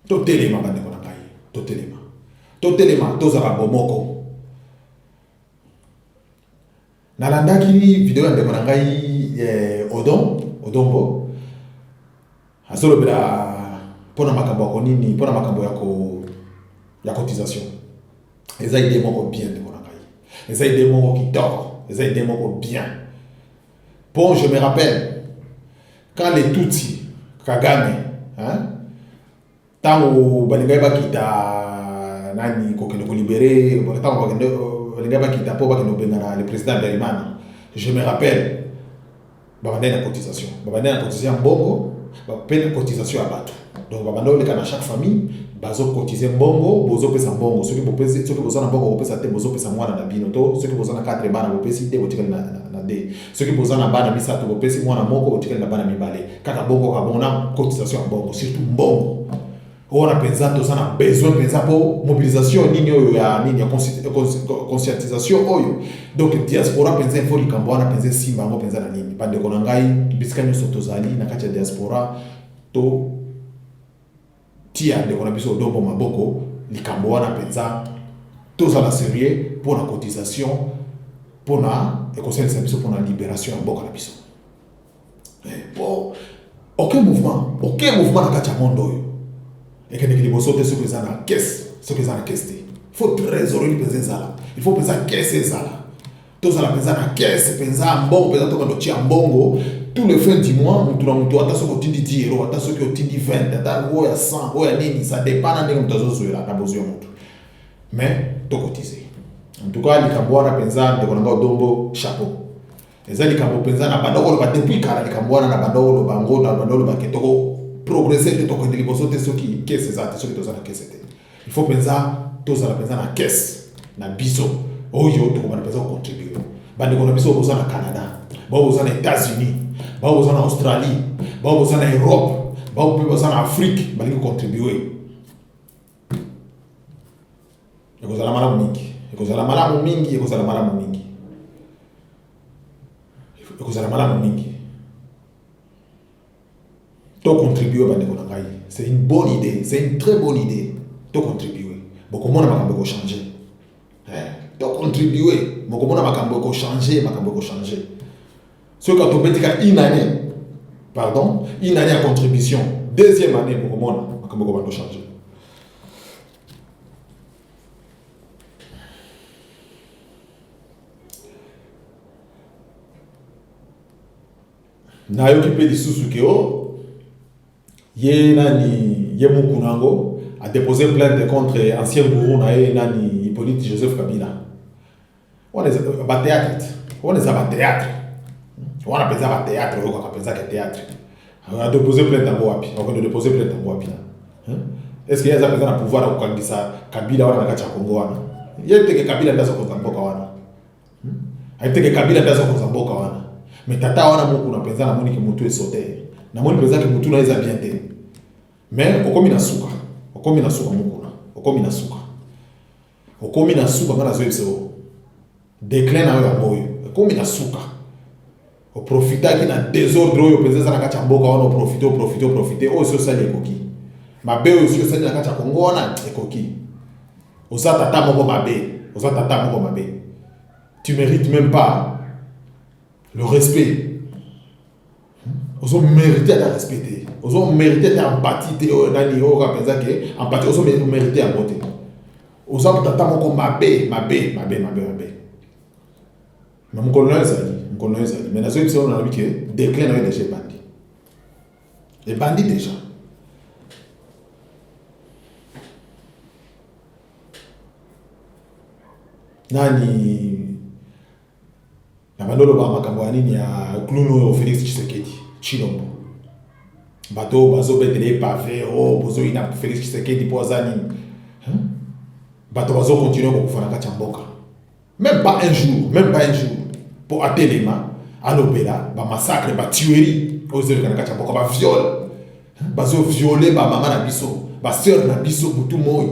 Totelema bandeko na ngai, totelema tozala bomoko. Nalandaki video ya ndeko na ngai Odombo azolobela pona makambo ya konini, pona makambo ya cotisation. Eza idée moko bien ndeko na ngai. Eza idée moko kitoko, eza idée moko bien. Bon, je me rappelle quand les Tutsi Kagame, tango balingai bakita nani kokende ko libérer tango balingai bakita po bakende benga le président Berimana, je me rappelle babande na cotisation mbongo bapena cotisation ya bato donc babande oleka na chaque famille bazo cotiser mbongo bozo pesa mbongo soki boza na mbongo bopesa te bozo pesa mwana na bino to soki boza na 4 bana bopesi te botikali na de soki boza na bana misato bopesi mwana moko botikali na bana mibale kaka bongo ka bona cotisation ya mbongo surtout mbongo. On a besoin pensa pour mobilisation nini oyo ya nini ya conscientisation oyo donc diaspora pensa info likambo wana pensa simba ngo pensa na nini bande ko ngai bisika nyo sotozali na kati ya diaspora to tia de kona biso Odombo maboko likambo wana pensa toza la sérieux pour la cotisation pour na et conseil de biso pour la libération ya mboka na biso. Bon aucun mouvement na kati ya mondo oyo et que les bosotes ceux qui sont en caisse, il faut trésorerie penser ça là. Il faut penser caisse ça là. Tous à la penza na caisse, penza mbongo, penza to kando chia mbongo. Tous les fins du mois, mutu na mutu ata soko tindi 10 euros, ata soko tindi 20, ata oya 100, oya nini, ça dépend na ndenge mutazo zoela na bozio mutu. Mais to cotiser. En tout cas, likambwana penza de konanga odombo chapeau. Eza likambo penza na bandoko ba depuis kala likambwana na bandoko bango na bandoko ba ketoko progresser de toko de liboso te soki caisse za te soki to za na caisse te. Il faut penza to za la penza na caisse na biso. Oyo to komana penza contribuer. Bandeko na biso boza na Canada, boza na États-Unis, boza na Australie, boza na Europe, boza na Afrique, balingi contribuer. Ekozala malamu mingi. Ekozala malamu mingi, ekozala malamu mingi. Ekozala malamu mingi. To contribuer bandeko na ngai. C'est une bonne idée, c'est une très bonne idée. To contribuer. Bokomona makambo ko changer. To contribuer. Bokomona makambo ko changer, makambo ko changer. Ce quand on betika une année, pardon, une année à contribution. Deuxième année bokomona makambo ko bando changer. Na yoki pe lisusu ke o ye nani ye mukunango a déposé plainte contre ancien gourou na ye nani Hippolyte Joseph Kabila. On est ba théâtre. On est ba théâtre. On a pensé ba théâtre ou quoi penser que théâtre. A déposé plainte en wapi. On va déposer plainte en wapi. Est-ce qu'il y a ça présent à pouvoir au Kabila Kabila wana kacha Kongo wana. Yete ke Kabila ndazo ko zamboka wana. Aite ke Kabila ndazo ko zamboka wana. Mais tata wana moko na penza na moni ke mutu esote na moni penza ke mutu na eza bien te mais okomi na suka moko na okomi na suka ngana zoyebso déclin na yo moyo okomi na suka o profita ki na désordre oyo penza na kacha mboka wana o profiter o so sali ekoki mabe oyo so sali na kacha Kongo wana ekoki oza tata moko mabe tu mérites même pas le respect. Ils ont mérité d'être respectés. Ils ont mérité d'être empathie. Empathie, ils ont mérité à voter. Ils ont tellement mabé. Mais mon colonel Zali. Mais dans ce cas, on a vu que déclin avait déjà bandit. Les bandits déjà. Nani. Na bandolo ba makambo ya nini ya Cluno Félix Tshisekedi Chilombo bato bazo betele pavé bozo ina Félix Tshisekedi pozani bato bazo continuer ko kufana ka chamboka même pas un jour pour atelema alobela ba massacre ba tuerie ozo ka chamboka ba viol bazo violer ba mama na biso ba sœur na biso mutu moyi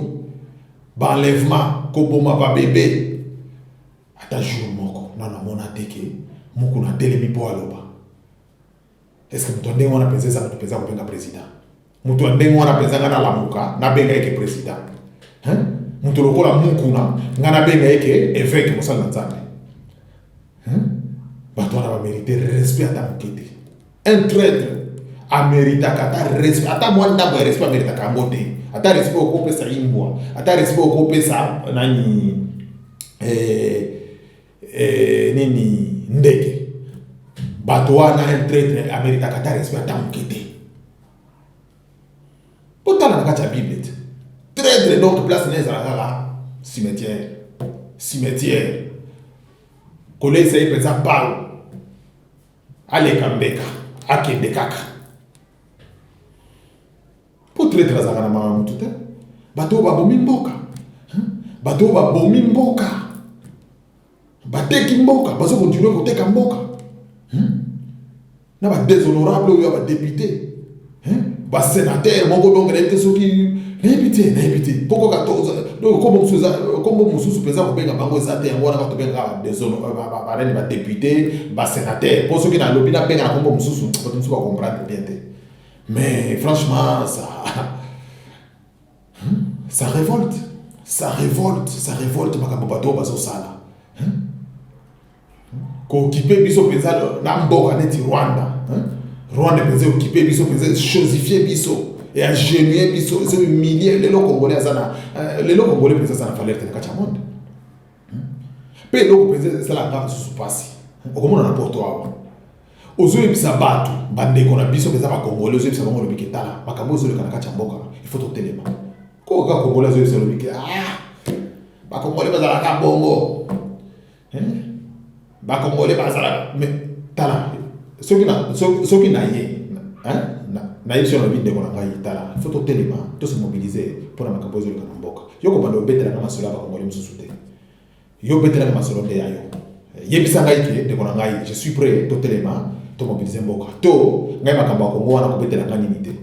ba enlèvement ko boma ba bébé ata jour moko na mona teke muku na telemi po aloba. Est-ce que mutu ndenge wana penza za mutu penza ko benga président mutu ndenge wana penza ngana lamuka na benga eke président mutu lokola muku na ngana benga eke évêque mosala nzambe bato wana ba mériter respect ata mokete un traître a mériter ata respect ata mwanda ba respect mériter ka ngote ata respect ko pesa imbwa ata respect ko pesa nani nini ndeke bato wana un traître Amerika kata respect ata mokete potala na kati ya Bible traître donc place na ezalaka la cimetière kolesa ye penza Paulo aleka mbeka akende kaka po traître azalaka na mama mutu te bato babomi mboka bateki mboka bazo continuer koteka mboka na ba déshonorable ou ba député ba sénateur moko donc na été soki na épité poko 14 donc comme mususu pesa ko benga bango ezate ngona ka to benga déshonorable ba député ba sénateur pour soki na lobby na benga na kombo mususu ko tu pas comprendre bien té mais franchement ça révolte makambo bato bazo sala ko occupé biso penza na mboka neti Rwanda penza occupé biso penza chosifier biso et agenouiller biso so humilier les Congolais azana les Congolais penza ça na valeur te kacha monde Pe loko penze sala ngaka susu pasi. Okomona na porto awa. Ozoyebisa batu bandeko na biso peza ba Congolais ozoyebisa bango lobiki tala makambo ozoleka na kati ya mboka il faut totelema. Ko ka Congolais ozoyebisa lobiki ba Congolais bazalaka bongo. Ba Congolais bazala mais tala soki na ye na yeso na binde kona ngai tala il faut totelema to se mobiliser pour na makambo ozoleka na mboka. Yoko bando betela na masolo ba Congolais mususu te. Yo betela na masolo de ayo. Yebisa ngai ke de kona ngai je suis prêt totelema to mobiliser mboka to ngai makambo ko ngwana ko betela ngani nite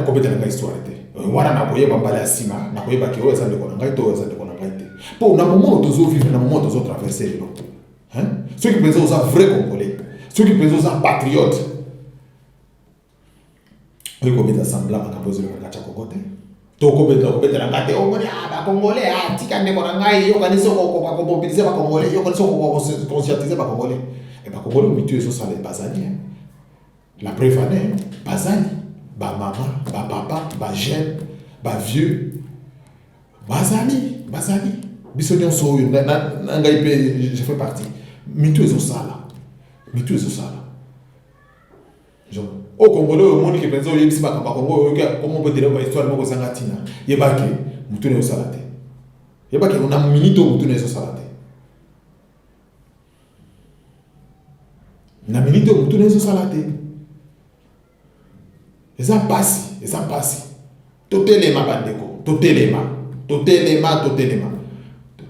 ko betela ngai histoire te wana na koyeba mbala sima na koyeba ke oza ndeko na ngai to oza ndeko na ngai te po na moment tozo vivre na moment tozo traverser lo ceux qui pensent aux vrais Congolais ceux qui pensent aux patriotes oui ko betela semblant makambo zo ka cha kokote to ko betela ngate o moni ba Congolais tika ndeko na ngai yo kanisa ko mobiliser ba Congolais yo kanisa ko conscientiser ba Congolais. Et bien, comme on dit, ça les bazali. La preuve année, bazali, ba maman, ba papa, ba jeune, ba vieux, bazali. Bisognon so je fais partie. Mitu ezo sala. Genre, au Congolais, au monde qui pense au yebisi ba Congo, comment on peut dire ba histoire moko sangatina. Yebaki, mutu ne salate. Yebaki on a minito mutu ne salate. Na minute mutu nezo salate. Eza pasi. Totelema bandeko, totelema.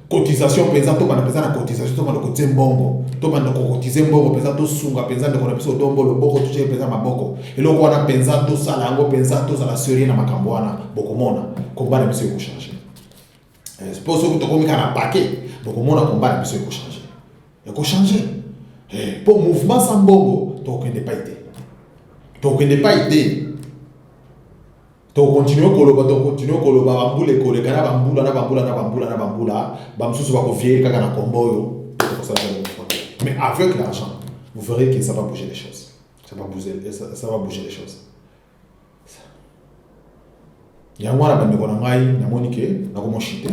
Cotisation pesa to bana pesa na cotisation to bana kotie mbongo. To bana ko cotiser mbongo pesa to sunga pesa ndeko na biso dombo loboko to pesa maboko. Eloko wana pesa to sala ngo pesa to sala serie na makambo wana bokomona komba na biso ko changer. Suppose que to komika na paquet bokomona komba na biso ko changer. Ko changer. Pour mouvement sans bongo, tu ne pas été. Tu continues à koloba bambule kole kana bambula bamsusu ba kovier kaka na komboyo. Mais avec l'argent, vous verrez que ça va bouger les choses. Ça va bouger les choses. Yango na bandeko na ngai na monike na komoshite.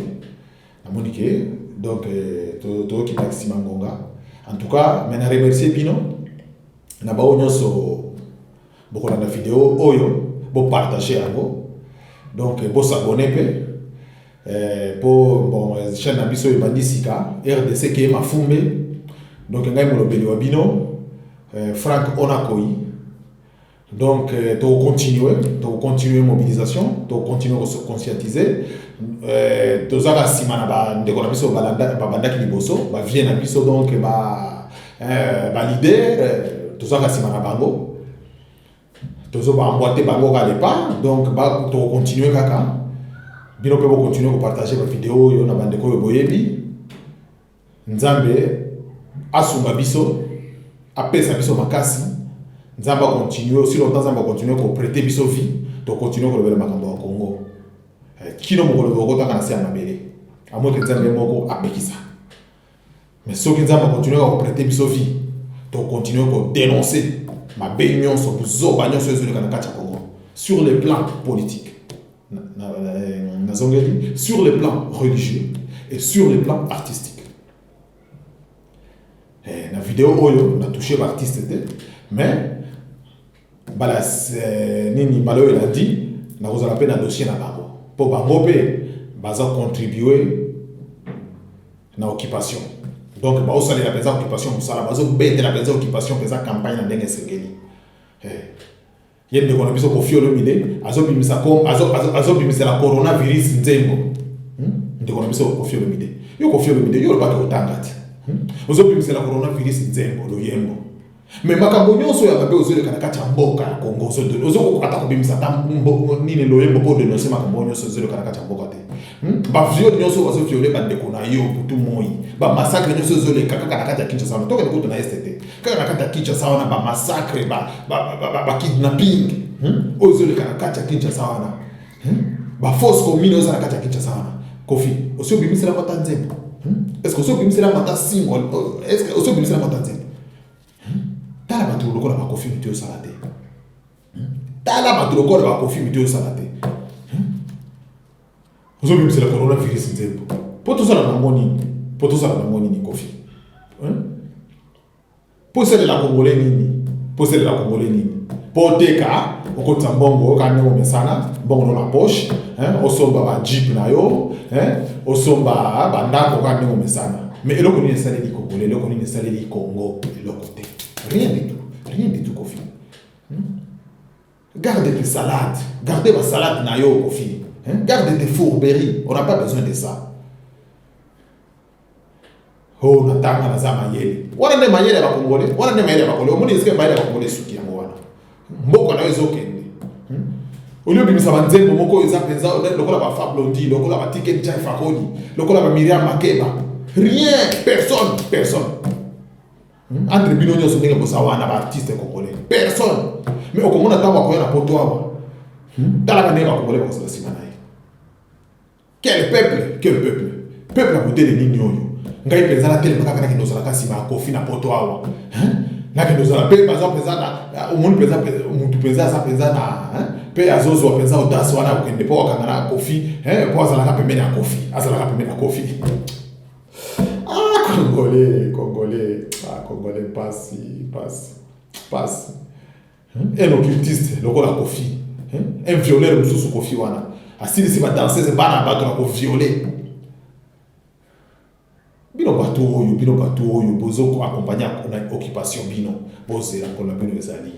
Na monike donc to ki maximum ngonga. En tout cas, je remercie Bino. Je vais vidéo pour partager donc pour s'abonner pour la chaîne Abisso et Bandisika RDC qui est ma fumée. Donc je vais Bino Frank Onakoi. Donc tu continuer mobilisation, tu continuer à se conscientiser. Tu as simana de konabiso balanda ki liboso ba vient na biso donc ba leader tu as simana bango tu as ba emboîter bango kalepa donc ba tu continuer kaka bino pe continuer ko partager ba vidéo yo na bandeko yo boyebi nzambe asunga biso apesa biso makasi nzambe continuer si longtemps nzambe continuer ko prêter biso vie tu continuer ko lebela makambo ya Congo. Kino mokolo bokota kana sia mabele amo ke nzambe moko apekisa mais soki nzambe continuer à prêter biso vie to continuer à dénoncer ma bénion so buzo banyo so ezoli kana kacha Congo sur le plan politique na zongeli sur le plan religieux et sur le plan artistique. Na vidéo oyo na touché l'artiste mais bala nini malo il a dit na kozala pe na dossier na bango pour bangope baza contribuer na occupation donc ba osali la pesa occupation musala bazo bete la pesa occupation pesa campagne na ndenge sengeli yende kona biso ko fiolo mide azo bimisa la coronavirus nzembo ndeko na biso ko fiolo mide yo ko fiolo mide yo ba ko tangati ozo bimisa la coronavirus nzembo lo yembo mais makambo nyonso ya babe ozole kana kati ya mboka ya Congo ozo ko kata ko bimisa ta nini lo yembo po dénoncer makambo nyonso ozole kana kati ya mboka te ba viol nyonso bazo violer ba ndeko na yo butu moi ba massacre nyonso ozole kaka kana kati ya Kinshasa to kana ko na STT kaka kati ya Kinshasa wana ba massacre ba kidnapping ozole kana kati ya Kinshasa wana ba force commune ozala kati ya Kinshasa wana kofi oso bimisa la mata nzembo est-ce que oso bimisa la mata single est-ce que oso bimisa la mata nzembo tala batu lokola ba kofi mito salate tala batu lokola ba kofi mito salate ozo bimisa la coronavirus nzembo po to sala na ngoni pour tout ça dans nini Kofi pour celle de la Congolais nini pour celle de la Congolais nini pour teka okota mbongo kana omesana mbongo na poche osomba ba jeep na yo osomba bandako kana omesana mais eloko ni salé di Congolais eloko ni salé di Congo eloko te rien du tout Kofi garde tes salades garde ma salade na yo Kofi garde tes fourberies on n'a pas besoin de ça. Oh, natanga na zama yele. Wana ne mayele ba Congolais, wana ne mayele ba Congolais. Omoni eske mayele ba Congolais suki yango wana. Mboko na ezo kende. Olio bimisa banzembo moko eza penza lokola ba Fablondi, lokola ba Ticket Jai Fakoni, lokola ba Miriam Makeba. Rien, personne. Entre bino nyoso ndenge bosa wana ba artiste congolais. Personne. Mais okomona tawa ko na poto awa. Tala ba ndenge ba Congolais ba sala simana. Quel peuple. Peuple a boté les lignes. Ngai penza la tele makaka kindoza la kasi ba Kofi na poto awa na kindoza la pe baza penza na umuntu penza umuntu penza sa penza na pe azozo penza audace wana kende po wakangana Kofi po azala ka pembeni ya Kofi Congolais passe un occultiste lokola Kofi un violeur mususu Kofi wana asili si ba danseuse bana bato na ko violer bino bato oyo bozoko accompagner na occupation bino bozela ko na bino ezali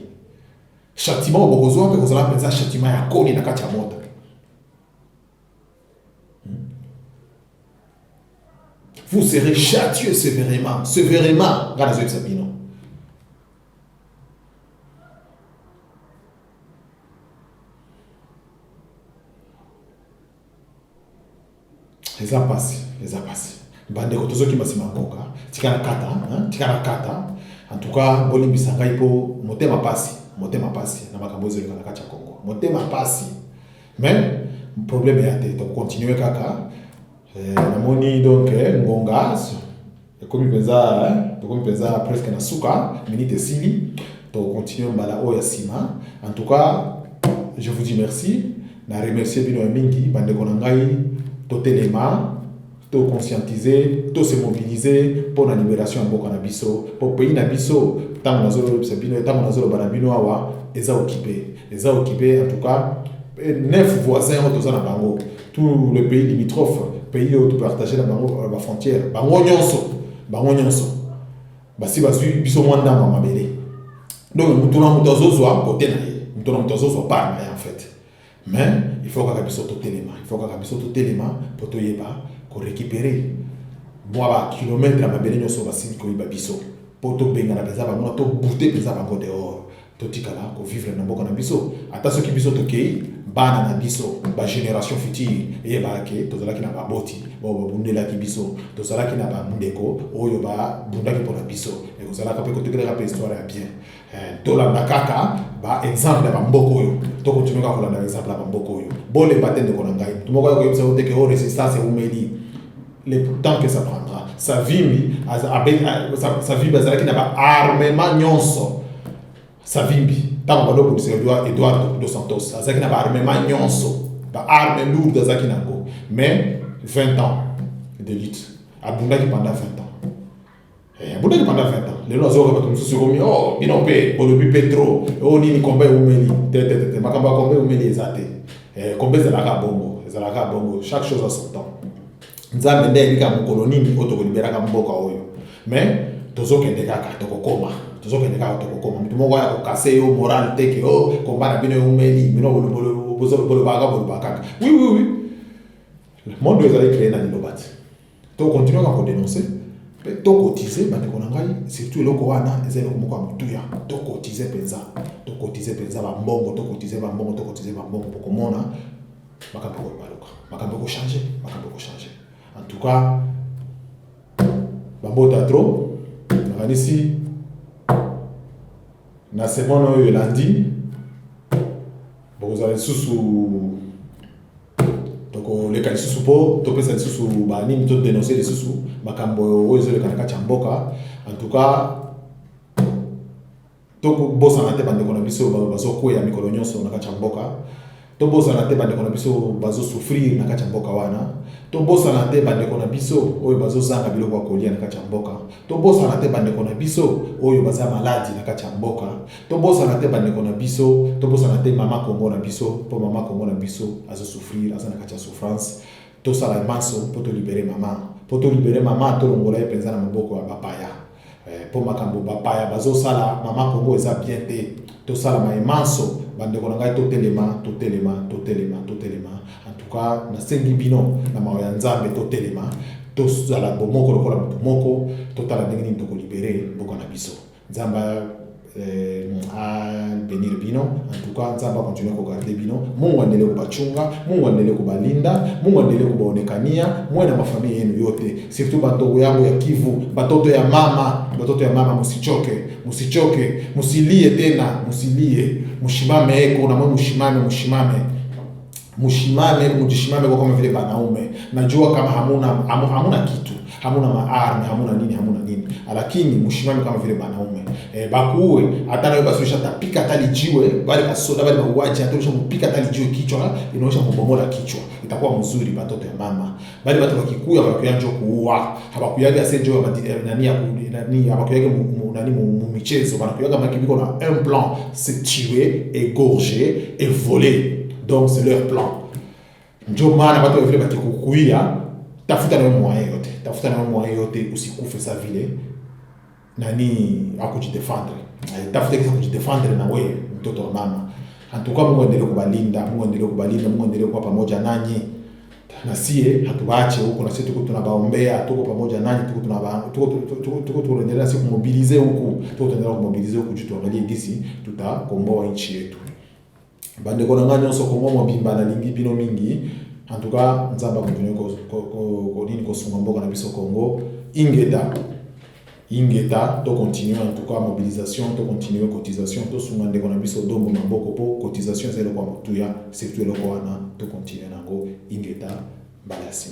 châtiment bokozwa pe kozala penza châtiment ya koni na kati ya moto vous serez châtieux sévèrement ngana zo bino les a passé bande ko tozo ki masima mboka tikana kata en tout cas bolimbisa ngai po motema pasi na makambo zelo kana kacha Congo motema pasi mais problème ya te to continuer kaka na moni donc ngonga comme penza presque na suka minute sili to continuer mbala oya sima en tout cas je vous dis merci na remercier bino mingi bande ko ngai to telema to conscientiser, to se mobiliser pour la libération en Boka Nabiso, pour pays Nabiso, tant que Banabino awa, les a occupés en tout cas 9 voisins au Tozana Bango, tout le pays limitrophe, pays où tu partager la frontière, Bango Nyonso, Basi Basu, Biso Mwanda Mamabele. Donc, nous tournons à côté, nous tournons pas en fait. Mais il faut que Biso tout élément pour te yeba. Pour récupérer moi kilomètre à ma belle nyoso basili ko biso pour to benga na pesa ba mo to bouter pesa ba ko dehors to tikala ko vivre na mboka na biso ata soki biso to kei bana na biso ba génération future et ba ke to zala ki na ba boti bo bundela ki biso to zala ki na ba ndeko oyo ba bunda ki pona biso et ko zala ka pe ko tekela ka histoire ya bien to la bakaka ba exemple ba mboko oyo to continuer ka kola na exemple ba mboko oyo bo le patente ko na ngai to moko ko yebisa o teke o résistance e umeli le temps que ça prendra sa vie bazala ki na ba armement nyonso sa vie tant que l'on peut Eduardo dos Santos azaki na ba armement nyonso ba arme lourde azaki na go mais 20 ans de lutte abundaki pendant 20 ans abundaki pendant 20 ans les gens ont bato mususu komi oh bino pe olobi petro oh nini kombe umeli te makamba kombe umeli ezate kombe ezalaka bongo chaque chose a son temps nzambe nde ebika mokolo nini oyo tokoliberaka mboka oyo mais tozokende kaka tokokoma mutu moko ya kokase yo moral teke o komba na bino eumeli bino bolobaka kaka oui le monde ezali créé na liloba te tokontinue kaka kodénoncer mpe tokotize bandeko na ngai surtout eloko wana eza eloko moko ya motuya tokotize mpenza bambongo tokotize bambongo po komona makambo ekochanger en tout cas bambota tro nakanisi na semaine oyo elandi bokozala lisusu tokoleka lisusu mpo topesa lisusu banini todénonce lisusu makambo oyo ezoleka na kati ya mboka en tout cas tokobosana te bandeko na biso bazokwea mikolo nyonso na kati ya mboka tobosana te bandeko na biso bazo souffrir na kati ya mboka wana, tobosana te bandeko na biso oyo bazozanga biloko ya kolia na kati ya mboka, tobosana te bandeko na biso oyo baza maladi na kati ya mboka, tobosana te bandeko na biso, tobosana te mama Kongo na biso po mama Kongo na biso azo souffrir, aza na kati ya souffrance. Tosala manso po to libérer mama, to longola penza na maboko ya bapaya. Po makambo bapaya bazosala mama Kongo eza bien te. Tosala manso bandeko na ngai totelema. En tout cas na sengi bino na mawa ya Nzambe totelema, tosala bomoko lokola moto moko, totala ndenge nini toko libérer mboka na biso. Nzamba bénir bino. En tout cas Nzamba continue ko garder bino. Mungu andele ko bachunga, Mungu andele ko balinda, Mungu andele ko baonekania mwe na mafamilia yenu yote, surtout batoto yangu ya Kivu, batoto ya mama musichoke, musilie tena, mushimame eko na mwe mushimame kwa kama vile banaume. Najua kama hamuna kitu, hamuna maarme, hamuna nini, lakini mushimame kama vile banaume. Bakuwe hata nayo basisha tapika talijiwe, bali basoda bali mauaji atosha mpika talijiwe kichwa, inaosha kubomola kichwa. Itakuwa mzuri batoto ya mama. Bali watu wakikuya bakuyanja kuua, habakuyaga sejo habakuyaga mu michezo, banakuyaga makibiko na un plan, c'est tuer, égorger et voler. Donc c'est leur plan. Ndio maana watu wale bakikukuia, tafuta na moyen yote usikufe sa vile akujidefendre. Tafuta kisa kujidefendre na wewe mtoto wa mama. En tout cas Mungu endelee kubalinda, Mungu endelee kuwa pamoja nanyi. Na sie hatuache huko, na sisi tuko tunabaombea, tuko pamoja nanyi, tuko tunaendelea siku kumobilize huko, tuangalie gisi tutakomboa nchi yetu. Bandeko na ngani oso kongo mobimba na lingi bino mingi. En tout cas Nzamba continue ko sunga mboka na biso Congo. Ingeta to continue, en tout cas mobilisation, to continue cotisation, to sunga ndeko na biso dombo maboko po cotisation zelo kwa mutuya, surtout le wana to continue nango ingeta balasi.